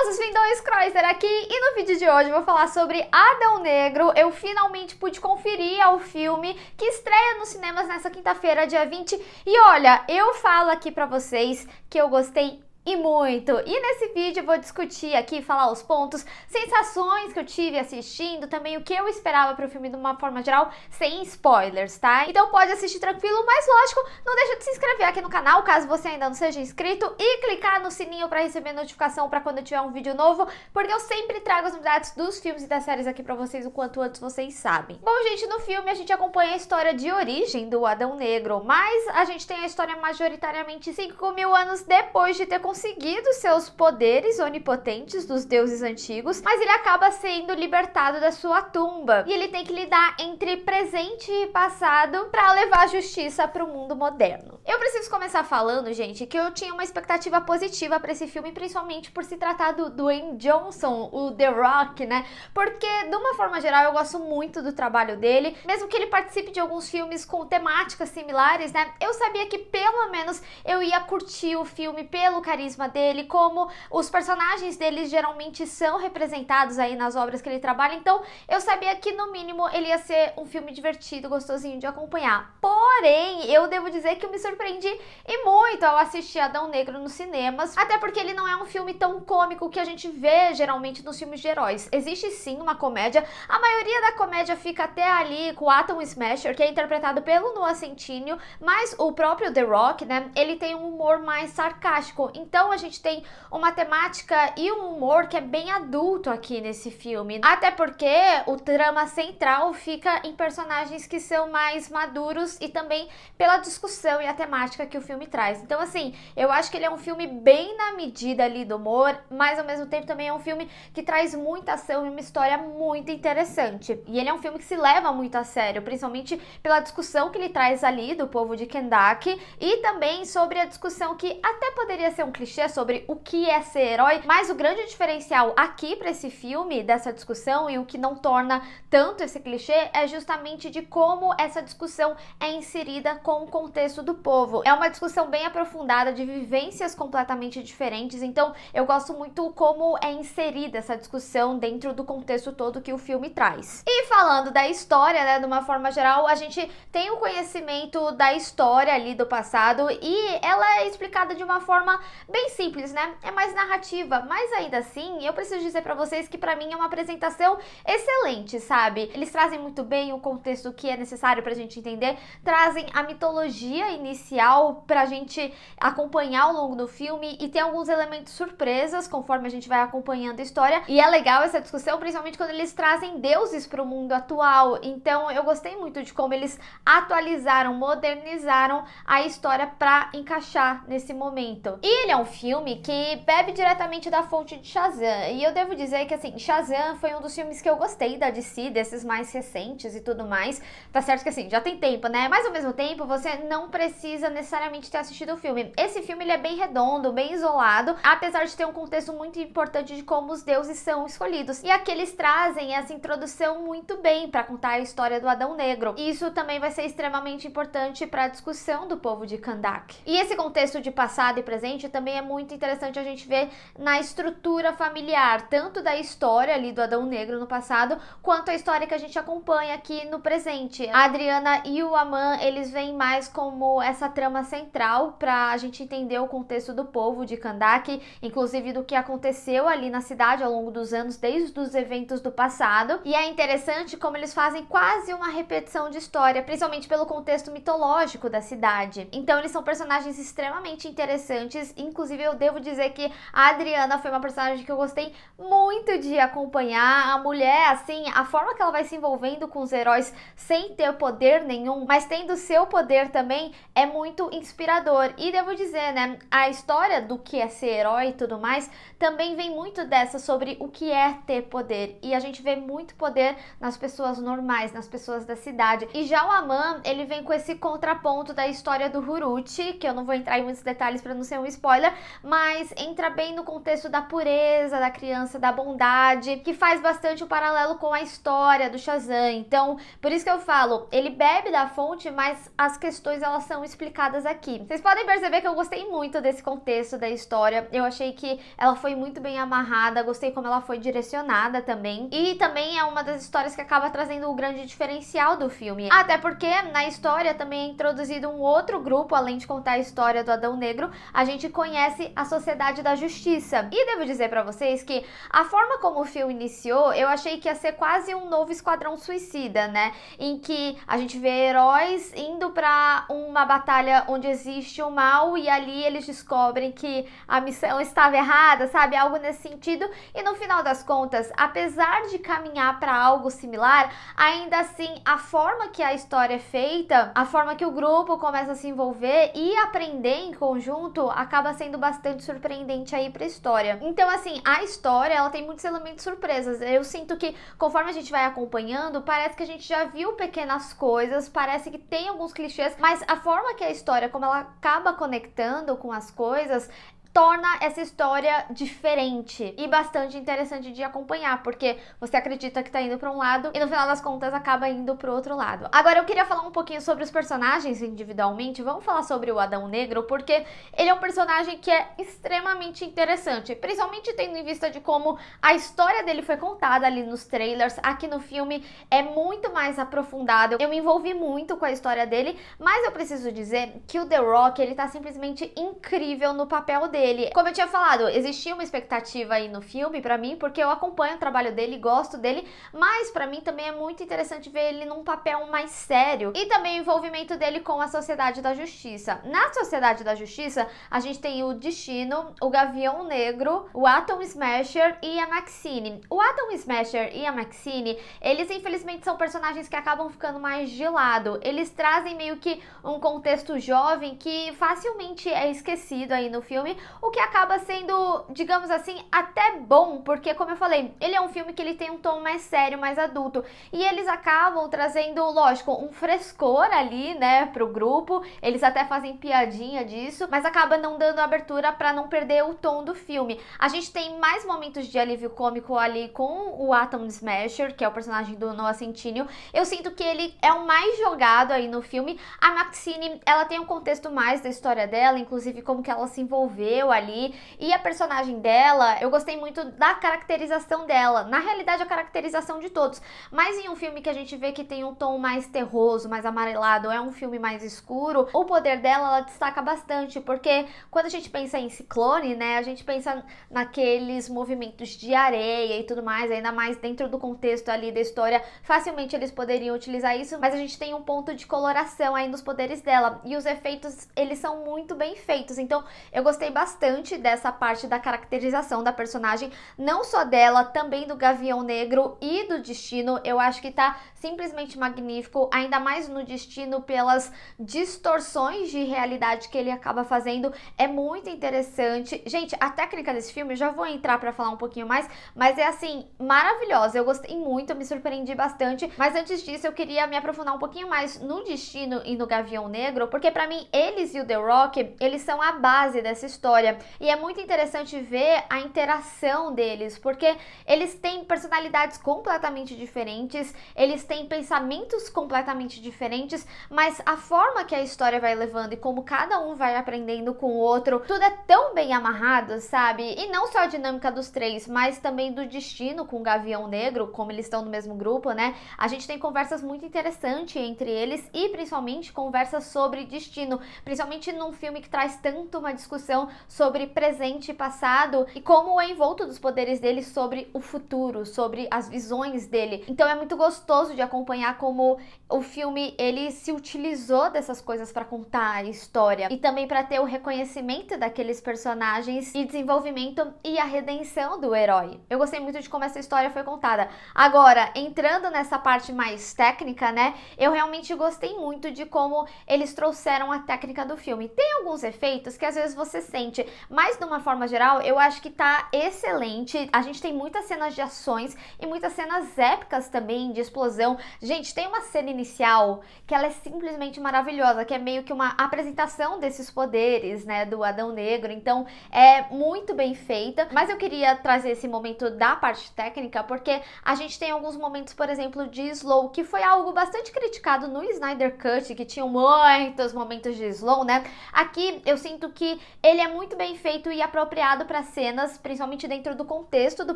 Moças, Vindões Kreuzer aqui e no vídeo de hoje eu vou falar sobre Adão Negro. Eu finalmente pude conferir ao filme que estreia nos cinemas nessa quinta-feira, dia 20. E olha, eu falo aqui pra vocês que eu gostei e muito. E nesse vídeo eu vou discutir aqui, falar os pontos, sensações que eu tive assistindo, também o que eu esperava pro filme de uma forma geral, sem spoilers, tá? Então pode assistir tranquilo, mas lógico, não deixa de se inscrever aqui no canal, caso você ainda não seja inscrito, e clicar no sininho pra receber notificação pra quando eu tiver um vídeo novo, porque eu sempre trago as novidades dos filmes e das séries aqui pra vocês o quanto antes vocês sabem. Bom, gente, no filme a gente acompanha a história de origem do Adão Negro, mas a gente tem a história majoritariamente 5.000 anos depois de ter conseguido seus poderes onipotentes dos deuses antigos, mas ele acaba sendo libertado da sua tumba e ele tem que lidar entre presente e passado para levar a justiça para o mundo moderno. Eu preciso começar falando, gente, que eu tinha uma expectativa positiva para esse filme, principalmente por se tratar do Dwayne Johnson, o The Rock, né? Porque, de uma forma geral, eu gosto muito do trabalho dele, mesmo que ele participe de alguns filmes com temáticas similares, né? Eu sabia que pelo menos eu ia curtir o filme pelo carisma dele, como os personagens dele geralmente são representados aí nas obras que ele trabalha, então eu sabia que no mínimo ele ia ser um filme divertido, gostosinho de acompanhar. Porém, eu devo dizer que eu me surpreendi e muito ao assistir Adão Negro nos cinemas, até porque ele não é um filme tão cômico que a gente vê geralmente nos filmes de heróis. Existe sim uma comédia, a maioria da comédia fica até ali com o Atom Smasher, que é interpretado pelo Noah Centineo, mas o próprio The Rock, né, ele tem um humor mais sarcástico, então a gente tem uma temática e um humor que é bem adulto aqui nesse filme. Até porque o trama central fica em personagens que são mais maduros e também pela discussão e a temática que o filme traz. Então, assim, eu acho que ele é um filme bem na medida ali do humor, mas ao mesmo tempo também é um filme que traz muita ação e uma história muito interessante. E ele é um filme que se leva muito a sério, principalmente pela discussão que ele traz ali do povo de Kahndaq e também sobre a discussão que até poderia ser um clichê sobre o que é ser herói, mas o grande diferencial aqui para esse filme, dessa discussão, e o que não torna tanto esse clichê, é justamente de como essa discussão é inserida com o contexto do povo. É uma discussão bem aprofundada, de vivências completamente diferentes, então eu gosto muito como é inserida essa discussão dentro do contexto todo que o filme traz. E falando da história, né, de uma forma geral, a gente tem o conhecimento da história ali do passado e ela é explicada de uma forma bem simples, né? É mais narrativa, mas ainda assim, eu preciso dizer pra vocês que pra mim é uma apresentação excelente, sabe? Eles trazem muito bem o contexto que é necessário pra gente entender, trazem a mitologia inicial pra gente acompanhar ao longo do filme e tem alguns elementos surpresas conforme a gente vai acompanhando a história. E é legal essa discussão, principalmente quando eles trazem deuses pro mundo atual. Então, eu gostei muito de como eles atualizaram, modernizaram a história pra encaixar nesse momento. E ele é um filme que bebe diretamente da fonte de Shazam, e eu devo dizer que assim, Shazam foi um dos filmes que eu gostei da DC, desses mais recentes e tudo mais. Tá certo que assim, já tem tempo, né? Mas ao mesmo tempo, você não precisa necessariamente ter assistido o filme. Esse filme, ele é bem redondo, bem isolado, apesar de ter um contexto muito importante de como os deuses são escolhidos. E aqui eles trazem essa introdução muito bem pra contar a história do Adão Negro. E isso também vai ser extremamente importante pra discussão do povo de Kahndaq. E esse contexto de passado e presente também é muito interessante a gente ver na estrutura familiar, tanto da história ali do Adão Negro no passado, quanto a história que a gente acompanha aqui no presente. A Adriana e o Aman, eles vêm mais como essa trama central pra gente entender o contexto do povo de Kahndaq, inclusive do que aconteceu ali na cidade ao longo dos anos, desde os eventos do passado. E é interessante como eles fazem quase uma repetição de história, principalmente pelo contexto mitológico da cidade. Então eles são personagens extremamente interessantes, inclusive eu devo dizer que a Adriana foi uma personagem que eu gostei muito de acompanhar. A mulher, assim, a forma que ela vai se envolvendo com os heróis sem ter poder nenhum, mas tendo seu poder também, é muito inspirador. E devo dizer, né, a história do que é ser herói e tudo mais, também vem muito dessa sobre o que é ter poder. E a gente vê muito poder nas pessoas normais, nas pessoas da cidade. E já o Aman, ele vem com esse contraponto da história do Huruti, que eu não vou entrar em muitos detalhes para não ser um spoiler, spoiler, mas entra bem no contexto da pureza da criança, da bondade, que faz bastante o paralelo com a história do Shazam. Então, por isso que eu falo, ele bebe da fonte, mas as questões elas são explicadas aqui. Vocês podem perceber que eu gostei muito desse contexto da história, eu achei que ela foi muito bem amarrada, gostei como ela foi direcionada também, e também é uma das histórias que acaba trazendo o grande diferencial do filme, até porque na história também é introduzido um outro grupo, além de contar a história do Adão Negro, a gente conhece a Sociedade da Justiça, e devo dizer pra vocês que a forma como o filme iniciou, eu achei que ia ser quase um novo Esquadrão Suicida, né, em que a gente vê heróis indo pra uma batalha onde existe o mal e ali eles descobrem que a missão estava errada, sabe, algo nesse sentido, e no final das contas, apesar de caminhar para algo similar, ainda assim a forma que a história é feita, a forma que o grupo começa a se envolver e aprender em conjunto, acaba sendo bastante surpreendente aí pra história. Então assim, a história ela tem muitos elementos surpresas, eu sinto que conforme a gente vai acompanhando, parece que a gente já viu pequenas coisas, parece que tem alguns clichês, mas a forma que a história, como ela acaba conectando com as coisas, torna essa história diferente e bastante interessante de acompanhar, porque você acredita que tá indo para um lado e no final das contas acaba indo pro outro lado. Agora eu queria falar um pouquinho sobre os personagens individualmente, vamos falar sobre o Adão Negro, porque ele é um personagem que é extremamente interessante, principalmente tendo em vista de como a história dele foi contada ali nos trailers, aqui no filme é muito mais aprofundado, eu me envolvi muito com a história dele, mas eu preciso dizer que o The Rock, ele tá simplesmente incrível no papel dele. Como eu tinha falado, existia uma expectativa aí no filme pra mim, porque eu acompanho o trabalho dele, gosto dele, mas pra mim também é muito interessante ver ele num papel mais sério e também o envolvimento dele com a Sociedade da Justiça. Na Sociedade da Justiça, a gente tem o Destino, o Gavião Negro, o Atom Smasher e a Maxine. O Atom Smasher e a Maxine, eles infelizmente são personagens que acabam ficando mais de lado. Eles trazem meio que um contexto jovem que facilmente é esquecido aí no filme, o que acaba sendo, digamos assim, até bom, porque como eu falei, ele é um filme que ele tem um tom mais sério, mais adulto, e eles acabam trazendo, lógico, um frescor ali, né, pro grupo, eles até fazem piadinha disso, mas acaba não dando abertura pra não perder o tom do filme. A gente tem mais momentos de alívio cômico ali com o Atom Smasher, que é o personagem do Noah Centineo, eu sinto que ele é o mais jogado aí no filme. A Maxine, ela tem um contexto mais da história dela, inclusive como que ela se envolveu ali, e a personagem dela, eu gostei muito da caracterização dela, na realidade a caracterização de todos, mas em um filme que a gente vê que tem um tom mais terroso, mais amarelado, é um filme mais escuro, o poder dela, ela destaca bastante, porque quando a gente pensa em Ciclone, né, a gente pensa naqueles movimentos de areia e tudo mais, ainda mais dentro do contexto ali da história, facilmente eles poderiam utilizar isso, mas a gente tem um ponto de coloração aí nos poderes dela, e os efeitos, eles são muito bem feitos, então eu gostei bastante dessa parte da caracterização da personagem, não só dela, também do Gavião Negro e do Destino, eu acho que tá simplesmente magnífico, ainda mais no Destino pelas distorções de realidade que ele acaba fazendo, é muito interessante. Gente, a técnica desse filme, eu já vou entrar pra falar um pouquinho mais, mas é assim, maravilhosa, eu gostei muito, eu me surpreendi bastante, mas antes disso eu queria me aprofundar um pouquinho mais no Destino e no Gavião Negro, porque pra mim, eles e o The Rock, eles são a base dessa história, e é muito interessante ver a interação deles, porque eles têm personalidades completamente diferentes, eles têm pensamentos completamente diferentes, mas a forma que a história vai levando e como cada um vai aprendendo com o outro, tudo é tão bem amarrado, sabe? E não só a dinâmica dos três, mas também do Destino com o Gavião Negro, como eles estão no mesmo grupo, né? A gente tem conversas muito interessantes entre eles e principalmente conversas sobre destino, principalmente num filme que traz tanto uma discussão sobre presente e passado e como é envolto dos poderes dele sobre o futuro, sobre as visões dele. Então é muito gostoso de acompanhar como o filme ele se utilizou dessas coisas para contar a história e também para ter o reconhecimento daqueles personagens e desenvolvimento e a redenção do herói. Eu gostei muito de como essa história foi contada. Agora, entrando nessa parte mais técnica, né, eu realmente gostei muito de como eles trouxeram a técnica do filme. Tem alguns efeitos que às vezes você sente especificamente, mas de uma forma geral, eu acho que tá excelente. A gente tem muitas cenas de ações e muitas cenas épicas também, de explosão. Gente, tem uma cena inicial que ela é simplesmente maravilhosa, que é meio que uma apresentação desses poderes, né, do Adão Negro. Então, é muito bem feita. Mas eu queria trazer esse momento da parte técnica, porque a gente tem alguns momentos, por exemplo, de slow, que foi algo bastante criticado no Snyder Cut, que tinham muitos momentos de slow, né? Aqui eu sinto que ele é muito bem feito e apropriado para cenas, principalmente dentro do contexto do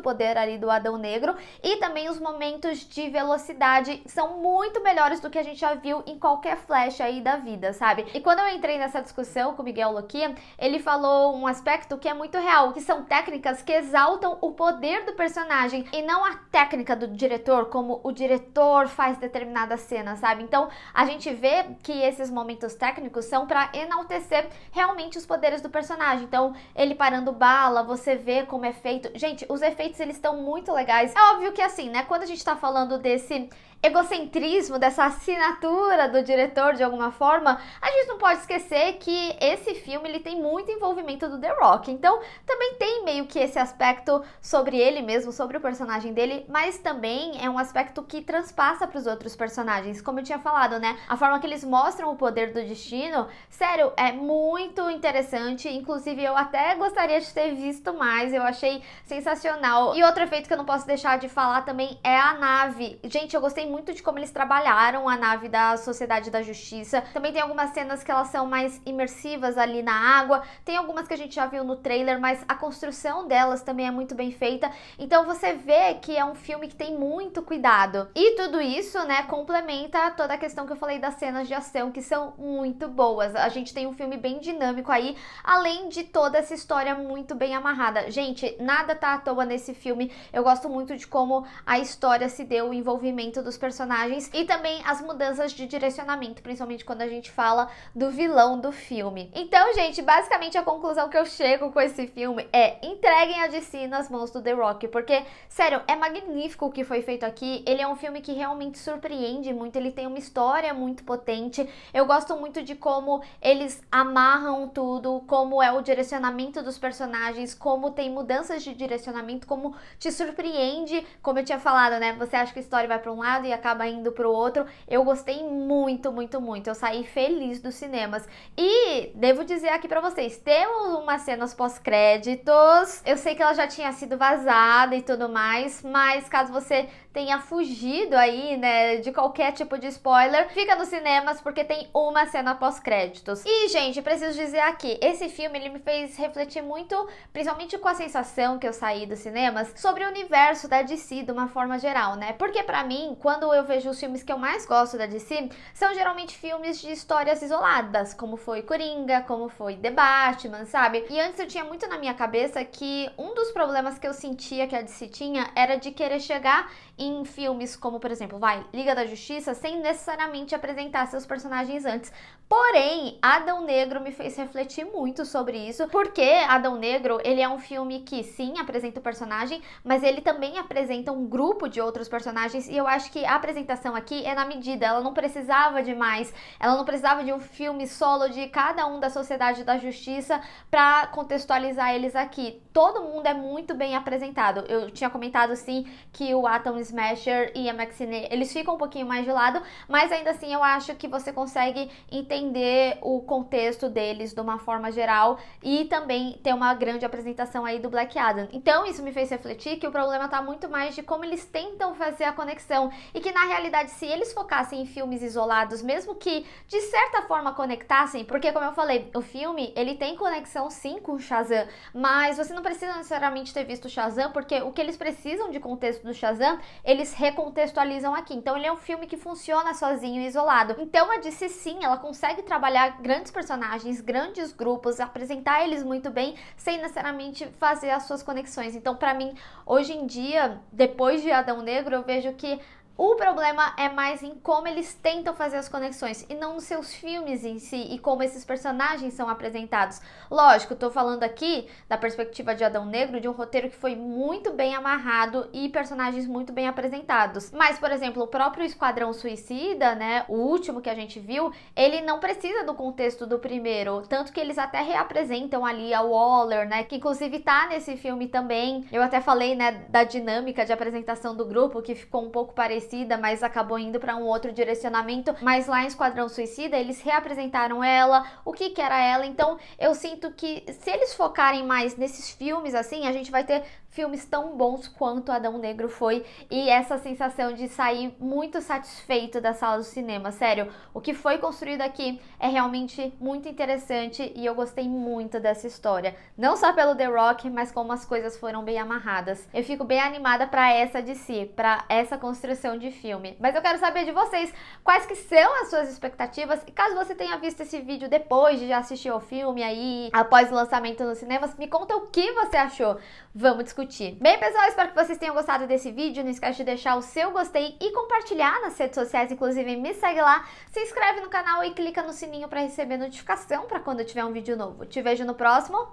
poder ali do Adão Negro, e também os momentos de velocidade são muito melhores do que a gente já viu em qualquer Flash aí da vida, sabe? E quando eu entrei nessa discussão com o Miguel Loquia, ele falou um aspecto que é muito real, que são técnicas que exaltam o poder do personagem e não a técnica do diretor, como o diretor faz determinada cena, sabe? Então, a gente vê que esses momentos técnicos são para enaltecer realmente os poderes do personagem. Então, ele parando bala, você vê como é feito. Gente, os efeitos, eles estão muito legais. É óbvio que assim, né, quando a gente tá falando desse egocentrismo, dessa assinatura do diretor de alguma forma, a gente não pode esquecer que esse filme ele tem muito envolvimento do The Rock, então também tem meio que esse aspecto sobre ele mesmo, sobre o personagem dele, mas também é um aspecto que transpassa para os outros personagens, como eu tinha falado, né? A forma que eles mostram o poder do destino, sério, é muito interessante, inclusive eu até gostaria de ter visto mais, eu achei sensacional. E outro efeito que eu não posso deixar de falar também é a nave. Gente, eu gostei muito de como eles trabalharam a nave da Sociedade da Justiça. Também tem algumas cenas que elas são mais imersivas ali na água. Tem algumas que a gente já viu no trailer, mas a construção delas também é muito bem feita. Então você vê que é um filme que tem muito cuidado. E tudo isso, né, complementa toda a questão que eu falei das cenas de ação, que são muito boas. A gente tem um filme bem dinâmico aí, além de toda essa história muito bem amarrada. Gente, nada tá à toa nesse filme. Eu gosto muito de como a história se deu, o envolvimento dos personagens e também as mudanças de direcionamento, principalmente quando a gente fala do vilão do filme. Então, gente, basicamente a conclusão que eu chego com esse filme é: entreguem a DC nas mãos do The Rock, porque, sério, é magnífico o que foi feito aqui. Ele é um filme que realmente surpreende muito, ele tem uma história muito potente. Eu gosto muito de como eles amarram tudo, como é o direcionamento dos personagens, como tem mudanças de direcionamento, como te surpreende, como eu tinha falado, né? Você acha que a história vai para um lado e acaba indo pro outro. Eu gostei muito, muito, muito. Eu saí feliz dos cinemas. E devo dizer aqui pra vocês, temos umas cenas pós-créditos. Eu sei que ela já tinha sido vazada e tudo mais, mas caso você tenha fugido aí, né, de qualquer tipo de spoiler, fica nos cinemas porque tem uma cena pós-créditos. E, gente, preciso dizer aqui, esse filme, ele me fez refletir muito, principalmente com a sensação que eu saí dos cinemas, sobre o universo da DC de uma forma geral, né? Porque pra mim, quando eu vejo os filmes que eu mais gosto da DC, são geralmente filmes de histórias isoladas, como foi Coringa, como foi The Batman, sabe? E antes eu tinha muito na minha cabeça que um dos problemas que eu sentia que a DC tinha era de querer chegar em filmes como, por exemplo, Liga da Justiça, sem necessariamente apresentar seus personagens antes. Porém, Adão Negro me fez refletir muito sobre isso, porque Adão Negro, ele é um filme que, sim, apresenta o personagem, mas ele também apresenta um grupo de outros personagens, e eu acho que a apresentação aqui é na medida, ela não precisava de mais, ela não precisava de um filme solo de cada um da Sociedade da Justiça pra contextualizar eles aqui. Todo mundo é muito bem apresentado. Eu tinha comentado, sim, que o Atom Smasher e a Maxine, eles ficam um pouquinho mais de lado, mas ainda assim eu acho que você consegue entender o contexto deles de uma forma geral e também ter uma grande apresentação aí do Black Adam. Então isso me fez refletir que o problema tá muito mais de como eles tentam fazer a conexão e que na realidade se eles focassem em filmes isolados, mesmo que de certa forma conectassem, porque como eu falei, o filme ele tem conexão sim com o Shazam, mas você não precisa necessariamente ter visto o Shazam, porque o que eles precisam de contexto do Shazam, eles recontextualizam aqui. Então ele é um filme que funciona sozinho e isolado. Então a DC sim, ela consegue trabalhar grandes personagens, grandes grupos, apresentar eles muito bem, sem necessariamente fazer as suas conexões. Então pra mim, hoje em dia, depois de Adão Negro, eu vejo que O problema é mais em como eles tentam fazer as conexões e não nos seus filmes em si e como esses personagens são apresentados. Lógico, tô falando aqui da perspectiva de Adão Negro, de um roteiro que foi muito bem amarrado e personagens muito bem apresentados. Mas, por exemplo, o próprio Esquadrão Suicida, né, o último que a gente viu, ele não precisa do contexto do primeiro, tanto que eles até reapresentam ali a Waller, né, que inclusive tá nesse filme também. Eu até falei, né, da dinâmica de apresentação do grupo, que ficou um pouco parecida, mas acabou indo para um outro direcionamento. Mas lá em Esquadrão Suicida, eles reapresentaram ela, o que que era ela. Então, eu sinto que se eles focarem mais nesses filmes, assim, a gente vai ter filmes tão bons quanto Adão Negro foi, e essa sensação de sair muito satisfeito da sala do cinema. Sério, o que foi construído aqui é realmente muito interessante e eu gostei muito dessa história. Não só pelo The Rock, mas como as coisas foram bem amarradas. Eu fico bem animada para essa DC, para essa construção de filme. Mas eu quero saber de vocês, quais que são as suas expectativas, e caso você tenha visto esse vídeo depois de já assistir ao filme aí, após o lançamento nos cinemas, me conta o que você achou. Vamos discutir. Bem, pessoal, espero que vocês tenham gostado desse vídeo. Não esquece de deixar o seu gostei e compartilhar nas redes sociais, inclusive me segue lá, se inscreve no canal e clica no sininho para receber notificação para quando eu tiver um vídeo novo. Te vejo no próximo.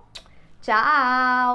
Tchau!